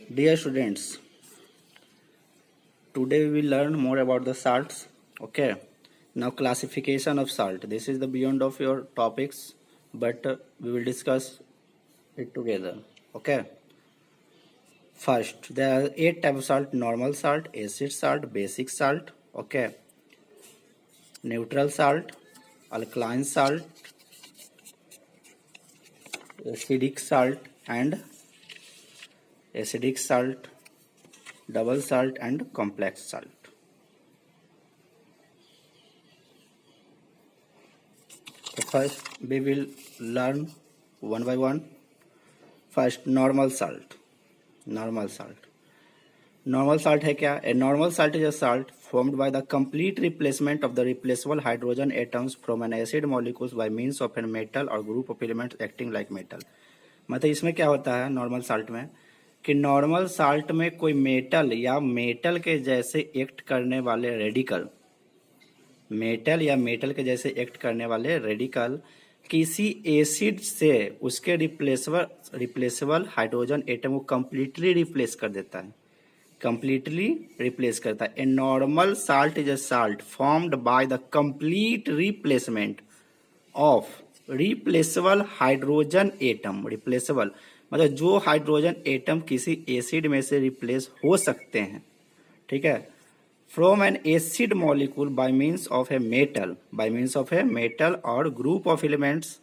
Dear students, today we will learn more about the salts. Okay. Now classification of salt. This is the beyond of your topics, but we will discuss it together. Okay. First, there are 8 types of salt: normal salt, acid salt, basic salt. Okay. Neutral salt, alkaline salt, acidic salt, and acidic salt, double salt, and complex salt. So first we will learn one by one. First, normal salt. Normal salt. Normal salt है क्या? A normal salt is a salt formed by the complete replacement of the replaceable hydrogen atoms from an acid molecules by means of a metal or group of elements acting like metal. मतलब इसमें क्या होता है normal salt में कि normal salt में कोई metal या मेटल के जैसे एक्ट करने वाले रेडिकल, मेटल या मेटल के जैसे एक्ट करने वाले रेडिकल किसी एसिड से उसके रिप्लेसेबल हाइड्रोजन एटम को कंप्लीटली रिप्लेस कर देता है, कंप्लीटली रिप्लेस करता है. ए normal salt is a salt formed by the complete replacement of replaceable hydrogen atom. Replaceable मतलब जो हाइड्रोजन एटम किसी एसिड में से रिप्लेस हो सकते हैं, ठीक है, from an acid molecule by means of a metal, by means of a metal और group of elements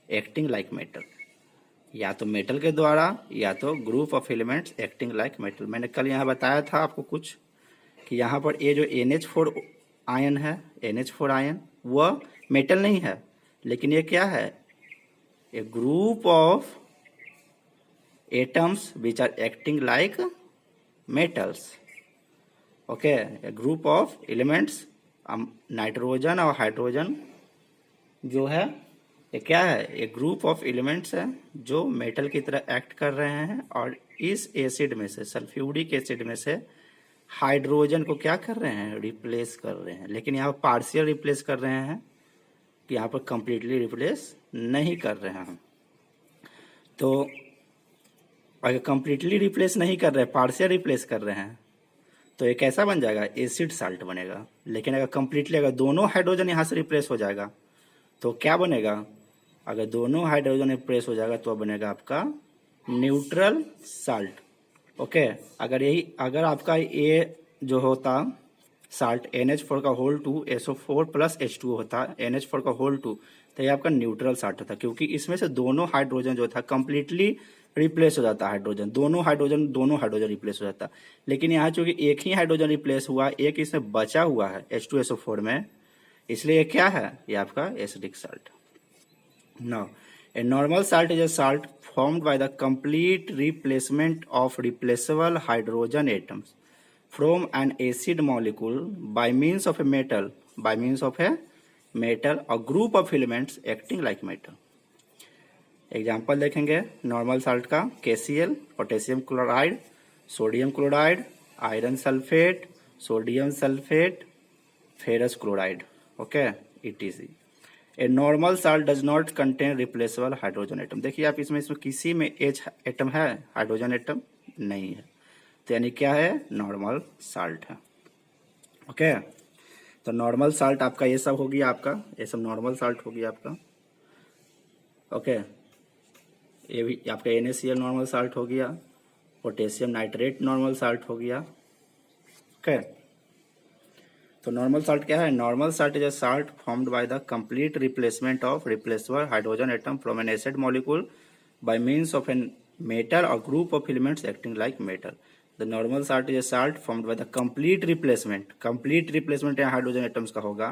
acting like metal. या तो मेटल के द्वारा या तो group of elements acting like metal. मैंने कल यहाँ बताया था आपको कुछ कि यहाँ पर ये जो NH4 आयन है, NH4 आयन, वह मेटल नहीं है, लेकिन ये क्या है? A group of atoms which are acting like metals. Okay, a group of elements, nitrogen और हाइड्रोजन जो है ये क्या है? एक ग्रुप ऑफ एलिमेंट्स है जो मेटल की तरह एक्ट कर रहे हैं और इस एसिड में से, सल्फ्यूरिक एसिड में से हाइड्रोजन को क्या कर रहे हैं? रिप्लेस कर रहे हैं. लेकिन यहाँ पर पार्शियल रिप्लेस कर रहे हैं कि यहाँ पर कंप्लीटली रिप्लेस नहीं कर रहे हैं. तो अगर कंप्लीटली रिप्लेस नहीं कर रहे, पार्शियल रिप्लेस कर रहे हैं, तो ये कैसा बन जाएगा? एसिड साल्ट बनेगा. लेकिन अगर कंप्लीटली, अगर दोनों हाइड्रोजन यहाँ से रिप्लेस हो जाएगा तो क्या बनेगा? अगर दोनों हाइड्रोजन रिप्लेस हो जाएगा तो बनेगा आपका न्यूट्रल साल्ट. ओके, अगर आपका ये जो होता साल्ट NH4 का होल 2 SO4 प्लस H2 होता, NH4 का होल 2, तो ये आपका न्यूट्रल साल्ट होता, क्योंकि इसमें से दोनों हाइड्रोजन जो था कंप्लीटली रिप्लेस हो जाता. हाइड्रोजन दोनों हाइड्रोजन रिप्लेस हो जाता. लेकिन यहाँ चूंकि एक ही हाइड्रोजन रिप्लेस हुआ, एक इसमें बचा हुआ है H2SO4 में, इसलिए ये क्या है? ये आपका acidic salt. Now A normal salt is a salt formed by the complete replacement of replaceable hydrogen atoms from an acid molecule by means of a metal or group of elements acting like metal. Example देखेंगे normal salt का. KCl, potassium chloride, sodium chloride, iron sulphate, sodium sulphate, ferrous chloride. Okay, ETC. A normal salt does not contain replaceable hydrogen atom. देखिए आप इसमें किसी में H atom है, hydrogen atom नहीं है, तो यानी क्या है? नॉर्मल साल्ट है. ओके, तो नॉर्मल साल्ट आपका ये सब हो गया, आपका ये सब नॉर्मल साल्ट हो गया आपका. ओके, ये भी आपका NaCl नॉर्मल साल्ट हो गया, पोटेशियम नाइट्रेट नॉर्मल साल्ट हो गया. ओके, तो नॉर्मल साल्ट क्या है? Normal salt is a salt formed by the complete replacement of replaceable hydrogen atom from an acid molecule by means of an metal और group of elements acting like metal. The normal salt is a salt formed by the complete replacement. Complete replacement यहाँ hydrogen atoms का होगा,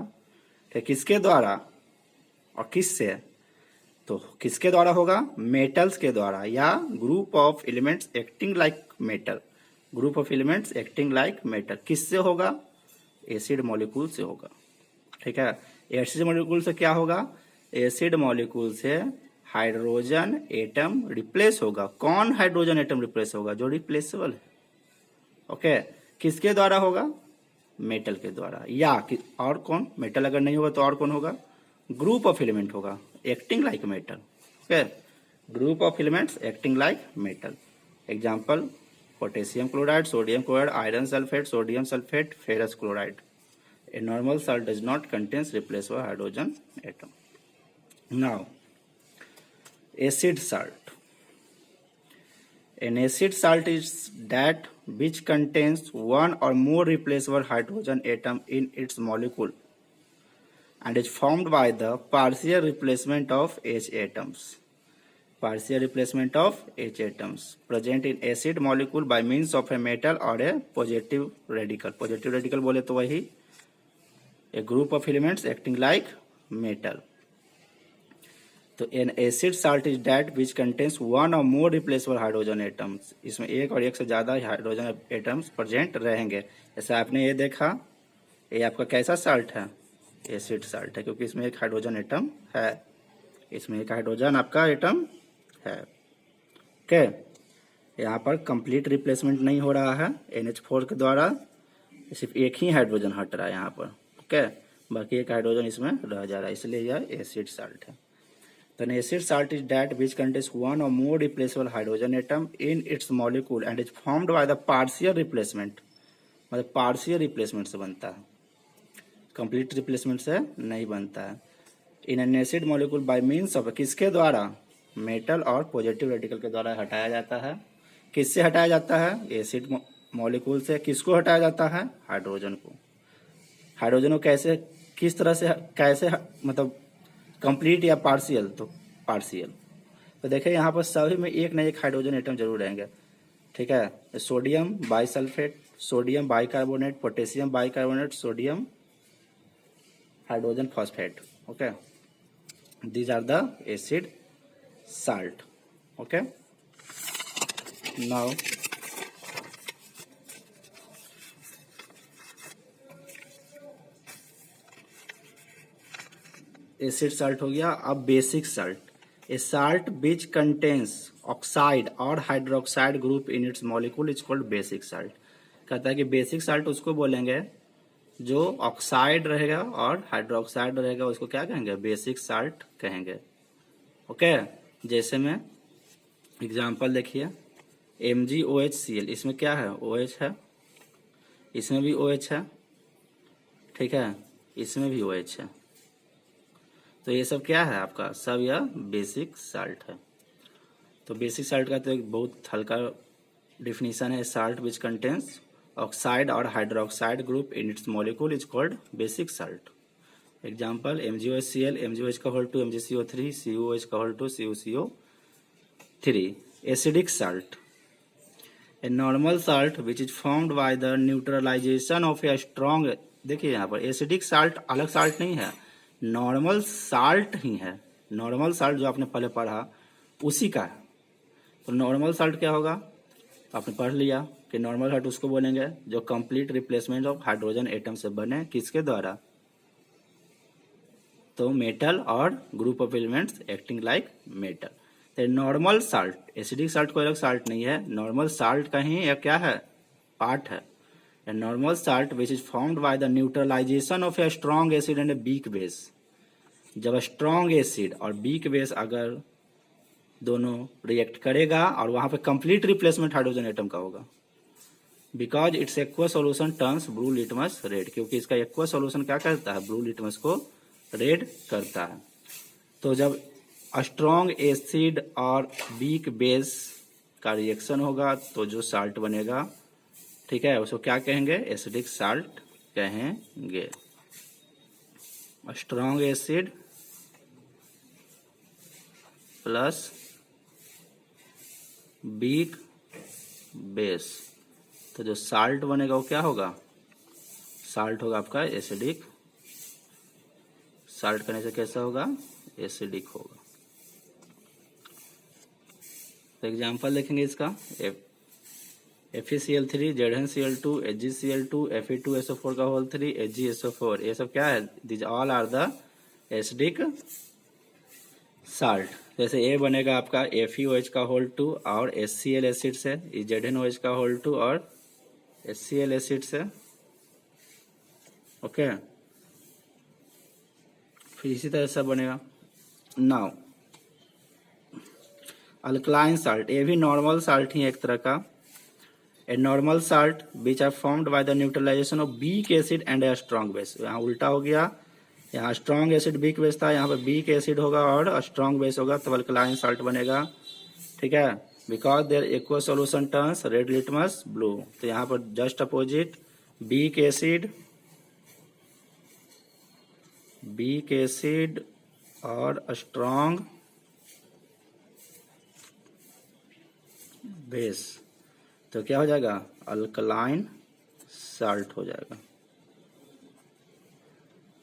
ठीक, किसके द्वारा और किससे? तो किसके द्वारा होगा? मेटल्स के द्वारा या group of elements acting like metal. Group of elements acting like metal किससे होगा? एसिड मॉलिक्यूल से होगा. ठीक है, एसिड मॉलिक्यूल से क्या होगा? एसिड मॉलिक्यूल से हाइड्रोजन एटम रिप्लेस होगा. कौन हाइड्रोजन एटम रिप्लेस होगा? जो रिप्लेसेबल है. ओके, किसके द्वारा होगा? मेटल के द्वारा. या और कौन? मेटल अगर नहीं होगा तो और कौन होगा? ग्रुप ऑफ एलिमेंट होगा acting like metal. Okay, group of elements acting like metal. Example potassium chloride, sodium chloride, iron sulfate, sodium sulfate, ferrous chloride. A normal salt does not contain replaceable hydrogen atom. Now, acid salt. An acid salt is that which contains one or more replaceable hydrogen atom in its molecule and is formed by the partial replacement of H atoms. Partial replacement of H atoms present in acid molecule by means of a metal or a positive radical. Positive radical बोले तो वही a group of elements acting like metal. तो an acid salt is that which contains one or more replaceable hydrogen atoms. इसमें एक और एक से ज़्यादा हाइड्रोजन एटम्स प्रेजेंट रहेंगे. जैसे आपने ये देखा, ये आपका कैसा साल्ट है? एसिड साल्ट है, क्योंकि इसमें एक हाइड्रोजन एटम है. इसमें एक हाइड्रोजन आपका एटम है. ओके, यहाँ पर कंप्लीट रिप्लेसमेंट नहीं हो रहा है. NH4 के द्वारा सिर्फ एक ही हाइड्रोजन हट रहा है यहाँ पर. ओके, बाकी एक हाइड्रोजन इसमें रह जा रहा है, इसलिए यह एसिड साल्ट है. तो an acid salt is that which contains one or more replaceable hydrogen atom in its molecule and is formed by the partial replacement. मतलब पार्शियल रिप्लेसमेंट से बनता है, कंप्लीट रिप्लेसमेंट से नहीं बनता है. In an acid molecule by means of, किसके द्वारा? मेटल और पॉजिटिव रेडिकल के द्वारा हटाया जाता है. किससे हटाया जाता है? एसिड मॉलिक्यूल से. किसको हटाया जाता है? हाइड्रोजन को. हाइड्रोजन को कैसे, किस तरह से, कैसे, मतलब कंप्लीट या पार्शियल? तो पार्शियल. तो देखिए यहाँ पर सभी में एक न एक हाइड्रोजन एटम जरूर रहेंगे. ठीक है, sodium bisulphate, sodium bicarbonate, potassium bicarbonate, sodium hydrogen phosphate. Okay, these are the acid salt. Okay, now acid salt हो गया. अब basic salt. A salt which contains oxide और hydroxide group in its molecule is called basic salt. कहता है कि basic salt उसको बोलेंगे जो ऑक्साइड रहेगा और हाइड्रोक्साइड रहेगा, उसको क्या कहेंगे? बेसिक साल्ट कहेंगे. ओके, जैसे में एग्जांपल देखिए, MgOHCl. इसमें क्या है? OH है, इसमें भी OH है. ठीक है, इसमें भी OH है. तो ये सब क्या है आपका? सब यह बेसिक साल्ट है. तो बेसिक साल्ट का तो एक बहुत हल्का डिफिनीशन है. साल्ट विच कंटेन्स ऑक्साइड और hydroxide group in its molecule is called basic salt. Example MgOHCl, MgOH का होल टू MgCO3, CuOH का whole two CuCO3. Acidic salt. A normal salt which is formed by the neutralization of a strong. देखिए यहाँ पर acidic salt अलग salt नहीं है, normal salt ही है. Normal salt जो आपने पहले पढ़ा उसी का है. तो नॉर्मल साल्ट क्या होगा? आपने पढ़ लिया कि नॉर्मल साल्ट उसको बोलेंगे जो complete replacement of hydrogen atom से बने. किसके द्वारा? तो मेटल और group of elements acting like metal. तो नॉर्मल साल्ट, एसिडिक साल्ट कोई अलग साल्ट नहीं है, नॉर्मल साल्ट का ही या क्या है? पार्ट है. A normal salt which is formed by the neutralization of a strong acid and a weak base. जब स्ट्रॉन्ग एसिड और वीक बेस अगर दोनों रिएक्ट करेगा और वहां पे कंप्लीट रिप्लेसमेंट हाइड्रोजन एटम का होगा. Because it's aqua solution turns blue litmus red. क्योंकि इसका एक्वा सोल्यूशन क्या करता है? ब्लू लिटमस को रेड करता है. तो जब स्ट्रॉन्ग एसिड और वीक बेस का रिएक्शन होगा तो जो साल्ट बनेगा, ठीक है, उसको क्या कहेंगे? एसिडिक साल्ट कहेंगे. Strong acid plus weak base, तो जो साल्ट बनेगा वो क्या होगा? साल्ट होगा आपका एसिडिक. साल्ट करने से कैसा होगा? एसिडिक होगा. तो एग्जांपल देखेंगे इसका. FeCl3, ZnCl2, HgCl2, Fe2SO4 का होल 3, HgSO4. ये सब क्या है? This all are the acidic salt. जैसे ये बनेगा आपका FeOH का होल 2 और HCl एसिड से, ZnOH का होल 2 और HCl एसिड से. ओके, फिर इसी तरह से बनेगा. नाउ अल्कलाइन साल्ट, ये भी नॉर्मल साल्ट ही एक तरह का. A normal salt which are formed by the neutralization of weak acid and a strong base. यहाँ उल्टा हो गया, यहाँ स्ट्रॉन्ग एसिड वीक बेस था, यहाँ पे वीक एसिड होगा और स्ट्रॉन्ग बेस होगा तो अल्कलाइन साल्ट बनेगा। ठीक है, because there aqua solution turns red litmus blue. तो यहाँ पर जस्ट अपोजिट वीक एसिड और स्ट्रॉन्ग बेस, तो क्या हो जाएगा, अल्कलाइन साल्ट हो जाएगा।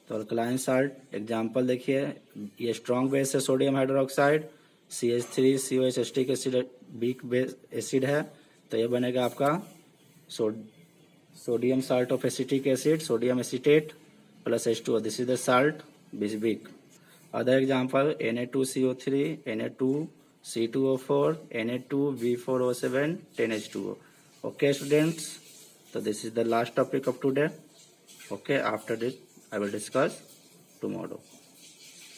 तो अल्कलाइन साल्ट एग्जांपल देखिए, ये स्ट्रॉन्ग बेस है sodium hydroxide, CH3COH acid weak base acid है, तो ये बनेगा आपका sodium salt of acetic acid, sodium acetate plus H2O, this is the salt which weak. Other example Na2CO3, Na2C2O4, Na2V4O7, 10H2O। Okay students, so this is the last topic of today. Okay, after this I will discuss tomorrow.